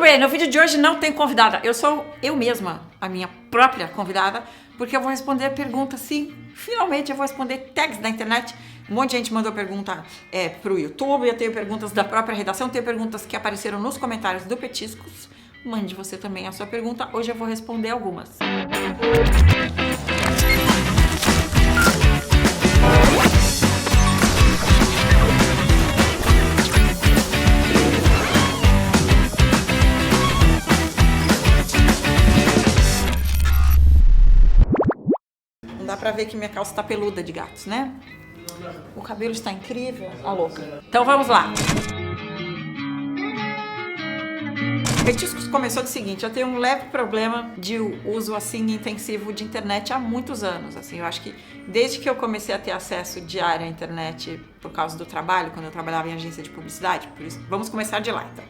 bem, no vídeo de hoje não tem convidada. Eu sou eu mesma, a minha própria convidada, porque eu vou responder perguntas, sim. Finalmente eu vou responder tags da internet. Um monte de gente mandou pergunta pro YouTube, eu tenho perguntas da própria redação, tenho perguntas que apareceram nos comentários do Petiscos. Mande você também a sua pergunta, hoje eu vou responder algumas. Não dá pra ver que minha calça tá peluda de gatos, né? O cabelo está incrível, a louca. Então vamos lá. Petiscos começou do seguinte, eu tenho um leve problema de uso assim intensivo de internet há muitos anos, assim, eu acho que desde que eu comecei a ter acesso diário à internet por causa do trabalho, quando eu trabalhava em agência de publicidade, por isso, vamos começar de lá então.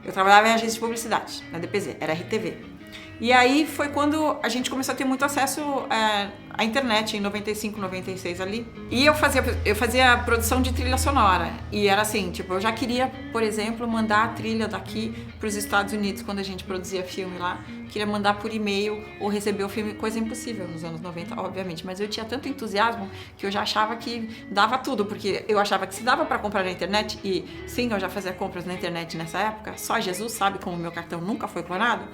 Eu trabalhava em agência de publicidade, na DPZ, era RTV. E aí foi quando a gente começou a ter muito acesso à internet, em 95, 96 ali. E eu fazia a produção de trilha sonora. E era assim, tipo, eu já queria, por exemplo, mandar a trilha daqui para os Estados Unidos, quando a gente produzia filme lá. Queria mandar por e-mail ou receber o filme, coisa impossível nos anos 90, obviamente. Mas eu tinha tanto entusiasmo que eu já achava que dava tudo, porque eu achava que se dava para comprar na internet, e sim, eu já fazia compras na internet nessa época, só Jesus sabe como o meu cartão nunca foi clonado.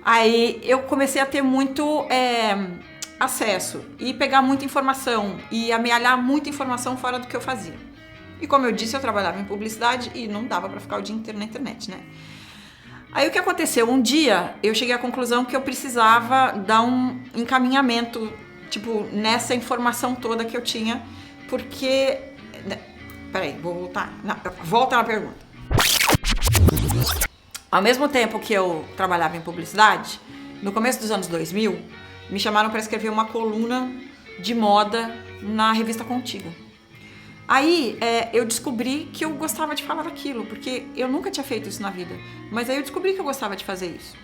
Aí eu comecei a ter muito acesso e pegar muita informação e amealhar muita informação fora do que eu fazia. E como eu disse, eu trabalhava em publicidade e não dava para ficar o dia inteiro na internet, né? Aí o que aconteceu? Um dia eu cheguei à conclusão que eu precisava dar um encaminhamento, tipo, nessa informação toda que eu tinha, porque... Peraí, vou voltar. Não, volta na pergunta. Ao mesmo tempo que eu trabalhava em publicidade, no começo dos anos 2000, me chamaram para escrever uma coluna de moda na revista Contigo. Aí eu descobri que eu gostava de falar daquilo, porque eu nunca tinha feito isso na vida, mas aí eu descobri que eu gostava de fazer isso.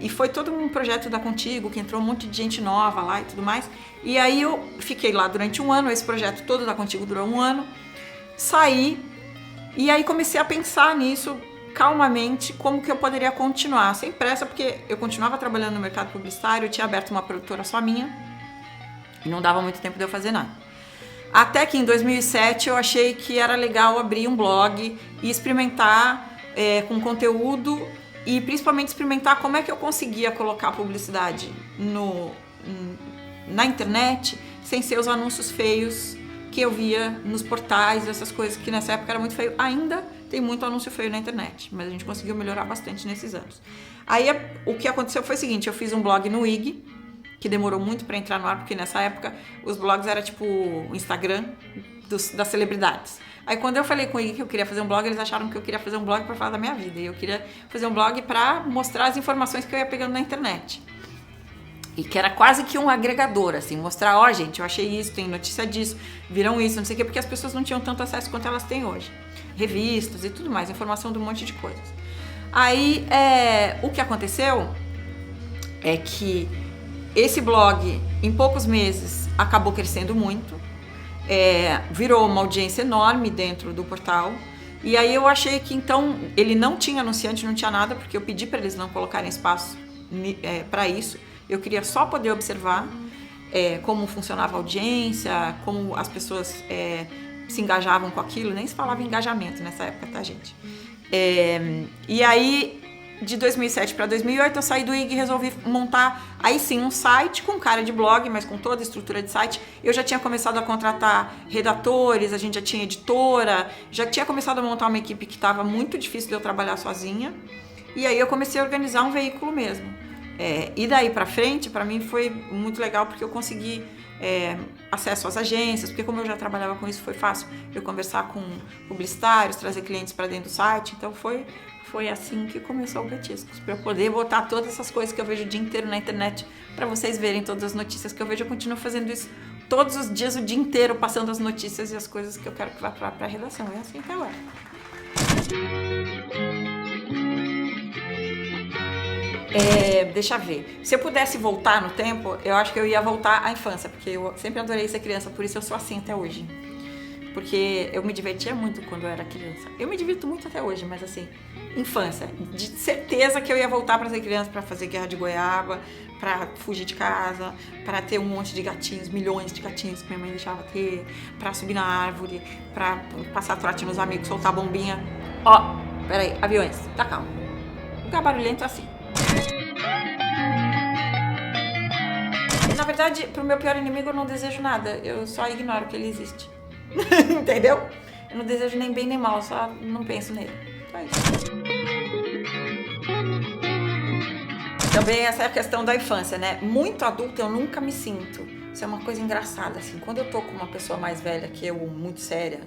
E foi todo um projeto da Contigo, que entrou um monte de gente nova lá e tudo mais, e aí eu fiquei lá durante um ano, esse projeto todo da Contigo durou um ano, saí, e aí comecei a pensar nisso, calmamente, como que eu poderia continuar, sem pressa, porque eu continuava trabalhando no mercado publicitário, eu tinha aberto uma produtora só minha, e não dava muito tempo de eu fazer nada. Até que em 2007 eu achei que era legal abrir um blog e experimentar com conteúdo, e principalmente experimentar como é que eu conseguia colocar a publicidade na internet, sem ser os anúncios feios que eu via nos portais, essas coisas que nessa época era muito feio. Ainda tem muito anúncio feio na internet, mas a gente conseguiu melhorar bastante nesses anos. Aí o que aconteceu foi o seguinte, eu fiz um blog no IG, que demorou muito para entrar no ar, porque nessa época os blogs eram tipo o Instagram das celebridades. Aí quando eu falei com o IG que eu queria fazer um blog, eles acharam que eu queria fazer um blog para falar da minha vida, e eu queria fazer um blog para mostrar as informações que eu ia pegando na internet. E que era quase que um agregador, assim, mostrar, ó, gente, eu achei isso, tem notícia disso, viram isso, não sei o quê, porque as pessoas não tinham tanto acesso quanto elas têm hoje. Revistas e tudo mais, informação de um monte de coisas. Aí, o que aconteceu é que esse blog, em poucos meses, acabou crescendo muito, virou uma audiência enorme dentro do portal, e aí eu achei que, então, ele não tinha anunciante, não tinha nada, porque eu pedi para eles não colocarem espaço para isso. Eu queria só poder observar como funcionava a audiência, como as pessoas se engajavam com aquilo. Nem se falava em engajamento nessa época, tá, gente? E aí, de 2007 para 2008, eu saí do IG e resolvi montar, aí sim, um site com cara de blog, mas com toda a estrutura de site. Eu já tinha começado a contratar redatores, a gente já tinha editora, já tinha começado a montar uma equipe que estava muito difícil de eu trabalhar sozinha. E aí eu comecei a organizar um veículo mesmo. E daí pra frente, pra mim foi muito legal, porque eu consegui acesso às agências, porque como eu já trabalhava com isso, foi fácil eu conversar com publicitários, trazer clientes para dentro do site. Então foi assim que começou o Petiscos, para eu poder botar todas essas coisas que eu vejo o dia inteiro na internet, para vocês verem todas as notícias que eu vejo. Eu continuo fazendo isso todos os dias, o dia inteiro, passando as notícias e as coisas que eu quero que vá para a redação. É assim até agora. Deixa eu ver. Se eu pudesse voltar no tempo, eu acho que eu ia voltar à infância, porque eu sempre adorei ser criança, por isso eu sou assim até hoje. Porque eu me divertia muito quando eu era criança. Eu me divirto muito até hoje, mas assim, infância. De certeza que eu ia voltar para ser criança, para fazer guerra de goiaba, para fugir de casa, para ter um monte de gatinhos, milhões de gatinhos que minha mãe deixava ter, para subir na árvore, para passar trote nos amigos, soltar bombinha. Ó, peraí, aviões, tá calmo. Lugar barulhento assim. Na verdade, pro meu pior inimigo eu não desejo nada, eu só ignoro que ele existe. Entendeu? Eu não desejo nem bem nem mal, só não penso nele. Só isso. Também essa é a questão da infância, né? Muito adulta eu nunca me sinto. Isso é uma coisa engraçada, assim. Quando eu tô com uma pessoa mais velha que eu, muito séria,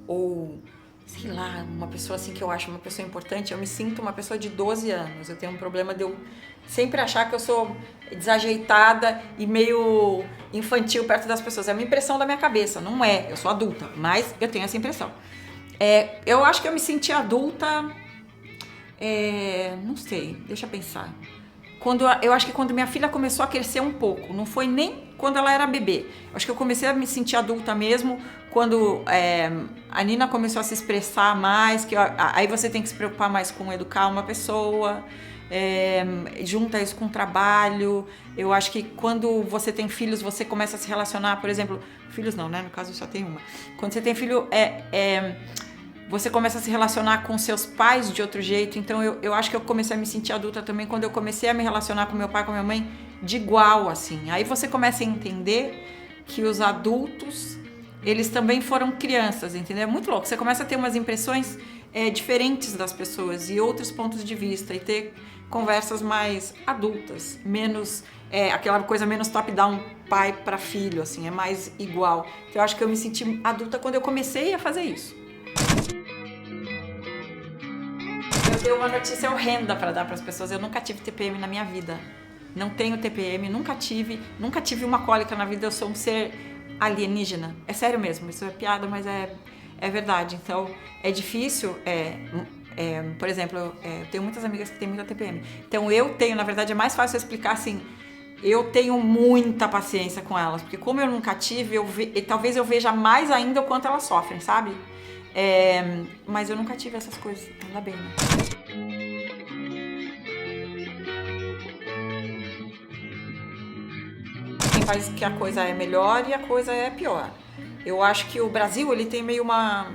ou, sei lá, uma pessoa assim que eu acho uma pessoa importante, eu me sinto uma pessoa de 12 anos. Eu tenho um problema de eu sempre achar que eu sou desajeitada e meio infantil perto das pessoas. É uma impressão da minha cabeça, não é. Eu sou adulta, mas eu tenho essa impressão. Eu acho que eu me senti adulta... não sei, deixa eu pensar. Eu acho que quando minha filha começou a crescer um pouco, não foi nem quando ela era bebê. Eu acho que eu comecei a me sentir adulta mesmo quando a Nina começou a se expressar mais, aí você tem que se preocupar mais com educar uma pessoa, junta isso com o trabalho. Eu acho que quando você tem filhos, você começa a se relacionar, por exemplo, filhos não, né? No caso eu só tenho uma. Quando você tem filho, você começa a se relacionar com seus pais de outro jeito. Então eu acho que eu comecei a me sentir adulta também quando eu comecei a me relacionar com meu pai, com a minha mãe de igual, assim. Aí você começa a entender que os adultos, eles também foram crianças, entendeu? É muito louco. Você começa a ter umas impressões diferentes das pessoas e outros pontos de vista e ter conversas mais adultas, menos aquela coisa menos top-down, pai para filho, assim, é mais igual. Então eu acho que eu me senti adulta quando eu comecei a fazer isso. Eu tenho uma notícia horrenda para dar para as pessoas. Eu nunca tive TPM na minha vida. Não tenho TPM, nunca tive uma cólica na vida. Eu sou um ser alienígena. É sério mesmo, isso é piada, mas é verdade. Então, é difícil. Por exemplo, eu tenho muitas amigas que têm muita TPM. Então, na verdade, é mais fácil eu explicar assim. Eu tenho muita paciência com elas, porque como eu nunca tive, talvez eu veja mais ainda o quanto elas sofrem, sabe? Mas eu nunca tive essas coisas, ainda bem, né? Tem países que a coisa é melhor e a coisa é pior. Eu acho que o Brasil, ele tem meio uma...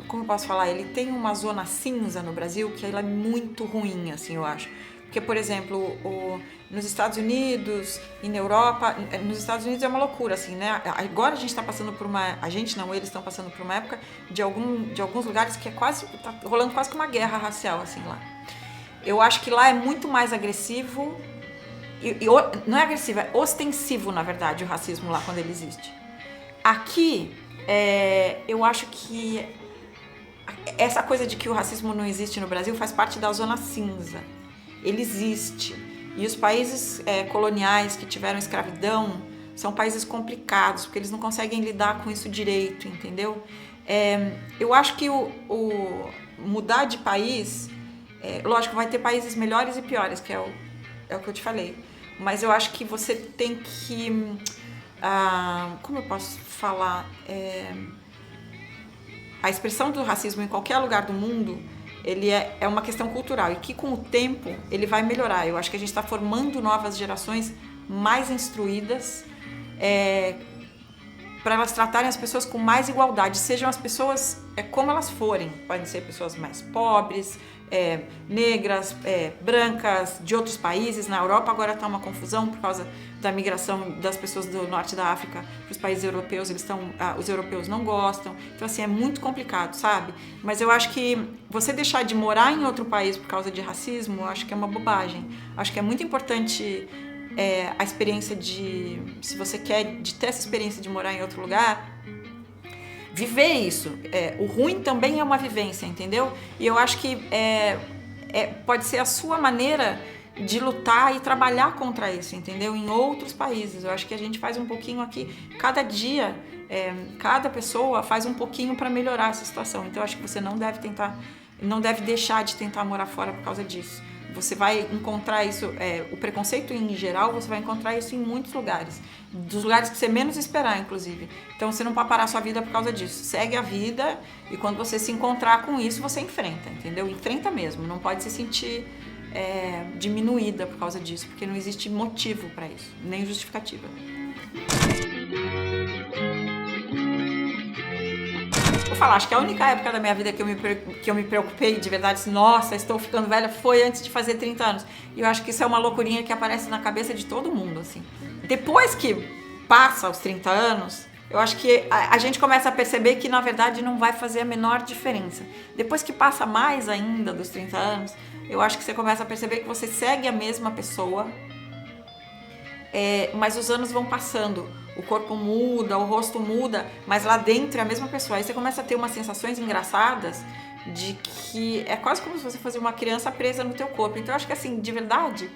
como eu posso falar? Ele tem uma zona cinza no Brasil que ela é muito ruim, assim, eu acho. Porque, por exemplo, nos Estados Unidos e na Europa, nos Estados Unidos é uma loucura, assim, né? Agora a gente está passando por eles estão passando por uma época de alguns lugares que tá rolando quase que uma guerra racial, assim, lá. Eu acho que lá é muito mais agressivo, não é agressivo, é ostensivo, na verdade, o racismo lá, quando ele existe. Aqui, eu acho que essa coisa de que o racismo não existe no Brasil faz parte da zona cinza. Ele existe. E os países coloniais que tiveram escravidão são países complicados, porque eles não conseguem lidar com isso direito, entendeu? Eu acho que o mudar de país, lógico, vai ter países melhores e piores, que é o que eu te falei. Mas eu acho que você tem que... como eu posso falar? A expressão do racismo em qualquer lugar do mundo... ele é uma questão cultural e que com o tempo ele vai melhorar. Eu acho que a gente está formando novas gerações mais instruídas para elas tratarem as pessoas com mais igualdade, sejam as pessoas como elas forem. Podem ser pessoas mais pobres, negras, brancas, de outros países. Na Europa agora está uma confusão por causa da migração das pessoas do norte da África para os países europeus. Os europeus não gostam. Então, assim, é muito complicado, sabe? Mas eu acho que você deixar de morar em outro país por causa de racismo, eu acho que é uma bobagem. Acho que é muito importante a experiência se você quer de ter essa experiência de morar em outro lugar, viver isso. O ruim também é uma vivência, entendeu? E eu acho que pode ser a sua maneira de lutar e trabalhar contra isso, entendeu? Em outros países. Eu acho que a gente faz um pouquinho aqui, cada dia, cada pessoa faz um pouquinho para melhorar essa situação. Então eu acho que você não deve deixar de tentar morar fora por causa disso. Você vai encontrar isso, o preconceito em geral, você vai encontrar isso em muitos lugares. Dos lugares que você menos esperar, inclusive. Então você não pode parar sua vida por causa disso. Segue a vida e quando você se encontrar com isso, você enfrenta, entendeu? Enfrenta mesmo, não pode se sentir diminuída por causa disso, porque não existe motivo para isso, nem justificativa. Vou falar, acho que a única época da minha vida que eu me preocupei de verdade, assim, nossa, estou ficando velha, foi antes de fazer 30 anos. E eu acho que isso é uma loucurinha que aparece na cabeça de todo mundo, assim. Depois que passa os 30 anos, eu acho que a gente começa a perceber que, na verdade, não vai fazer a menor diferença. Depois que passa mais ainda dos 30 anos, eu acho que você começa a perceber que você segue a mesma pessoa, mas os anos vão passando. O corpo muda, o rosto muda, mas lá dentro é a mesma pessoa. Aí você começa a ter umas sensações engraçadas de que é quase como se você fosse uma criança presa no teu corpo. Então eu acho que assim, de verdade,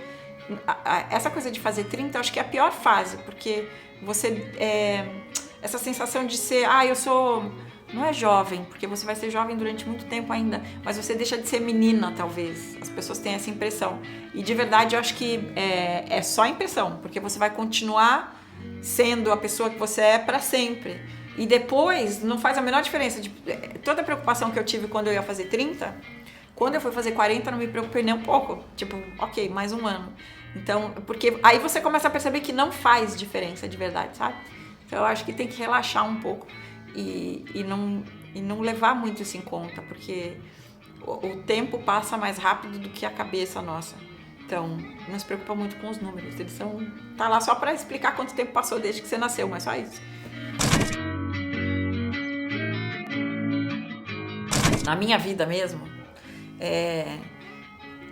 essa coisa de fazer 30, eu acho que é a pior fase, porque você... essa sensação de ser, eu sou... Não é jovem, porque você vai ser jovem durante muito tempo ainda, mas você deixa de ser menina, talvez. As pessoas têm essa impressão. E de verdade, eu acho que é só impressão, porque você vai continuar sendo a pessoa que você é para sempre. E depois, não faz a menor diferença. Toda a preocupação que eu tive quando eu ia fazer 30, quando eu fui fazer 40, não me preocupei nem um pouco. Tipo, ok, mais um ano. Então, porque aí você começa a perceber que não faz diferença de verdade, sabe? Então eu acho que tem que relaxar um pouco. E não levar muito isso em conta, porque o tempo passa mais rápido do que a cabeça nossa. Então, não se preocupa muito com os números. Eles tá lá só para explicar quanto tempo passou desde que você nasceu, mas só isso. Na minha vida mesmo,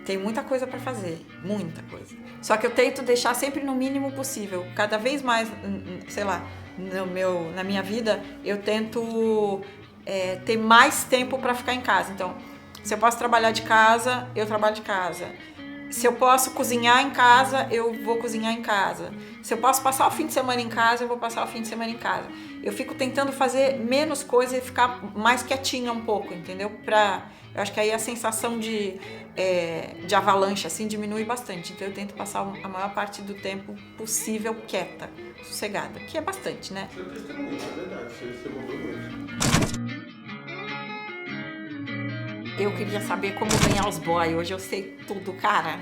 tem muita coisa para fazer, muita coisa. Só que eu tento deixar sempre no mínimo possível. Cada vez mais, sei lá, na minha vida, eu tento ter mais tempo para ficar em casa. Então, se eu posso trabalhar de casa, eu trabalho de casa. Se eu posso cozinhar em casa, eu vou cozinhar em casa. Se eu posso passar o fim de semana em casa, eu vou passar o fim de semana em casa. Eu fico tentando fazer menos coisa e ficar mais quietinha um pouco, entendeu? Eu acho que aí a sensação de avalanche, assim, diminui bastante. Então eu tento passar a maior parte do tempo possível quieta, sossegada, que é bastante, né? Seu testemunho, é verdade, você mudou muito. Eu queria saber como ganhar os boy. Hoje eu sei tudo, cara.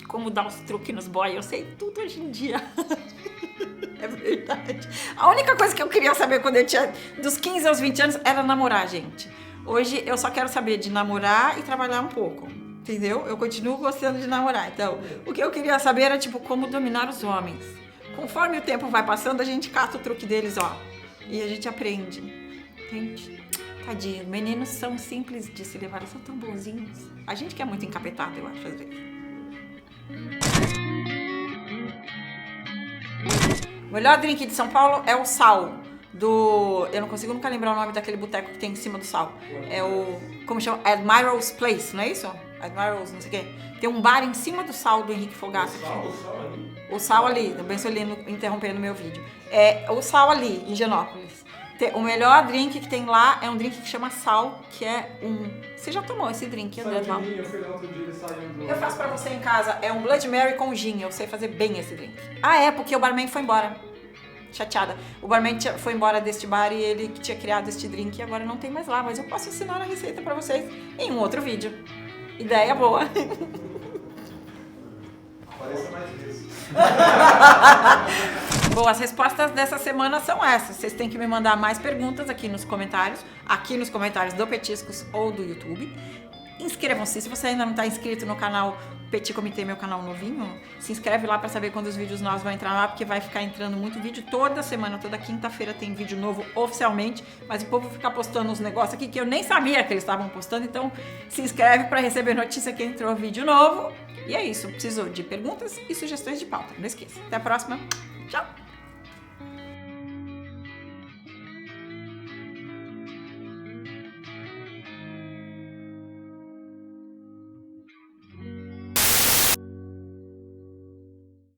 Como dar os truques nos boy, eu sei tudo hoje em dia. É verdade. A única coisa que eu queria saber quando eu tinha dos 15 aos 20 anos era namorar, gente. Hoje eu só quero saber de namorar e trabalhar um pouco, entendeu? Eu continuo gostando de namorar. Então, o que eu queria saber era, tipo, como dominar os homens. Conforme o tempo vai passando, a gente cata o truque deles, ó. E a gente aprende. Gente, tadinho, meninos são simples de se levar, eles são tão bonzinhos. A gente que é muito encapetado, eu acho, às vezes. O melhor drink de São Paulo é o Sal. Eu não consigo nunca lembrar o nome daquele boteco que tem em cima do Sal. Como chama? Admiral's Place, não é isso? Admiral's, não sei o quê. Tem um bar em cima do Sal do Henrique Fogaça. O Sal ali, eu penso ali interrompendo meu vídeo. O Sal ali, em Higienópolis. O melhor drink que tem lá é um drink que chama Sal, que é Você já tomou esse drink, André? Eu faço pra você em casa. É um Blood Mary com gin. Eu sei fazer bem esse drink. Porque o barman foi embora. Chateada. O barman foi embora deste bar e ele que tinha criado este drink e agora não tem mais lá. Mas eu posso ensinar a receita pra vocês em um outro vídeo. Ideia boa. Apareça mais vezes. Bom, as respostas dessa semana são essas. Vocês têm que me mandar mais perguntas aqui nos comentários do Petiscos ou do YouTube. Inscrevam-se. Se você ainda não está inscrito no canal Petit Comitê, meu canal novinho, se inscreve lá para saber quando os vídeos novos vão entrar lá, porque vai ficar entrando muito vídeo toda semana, toda quinta-feira tem vídeo novo oficialmente, mas o povo fica postando uns negócios aqui que eu nem sabia que eles estavam postando, então se inscreve para receber notícia que entrou vídeo novo. E é isso, preciso de perguntas e sugestões de pauta. Não esqueça. Até a próxima. Tchau!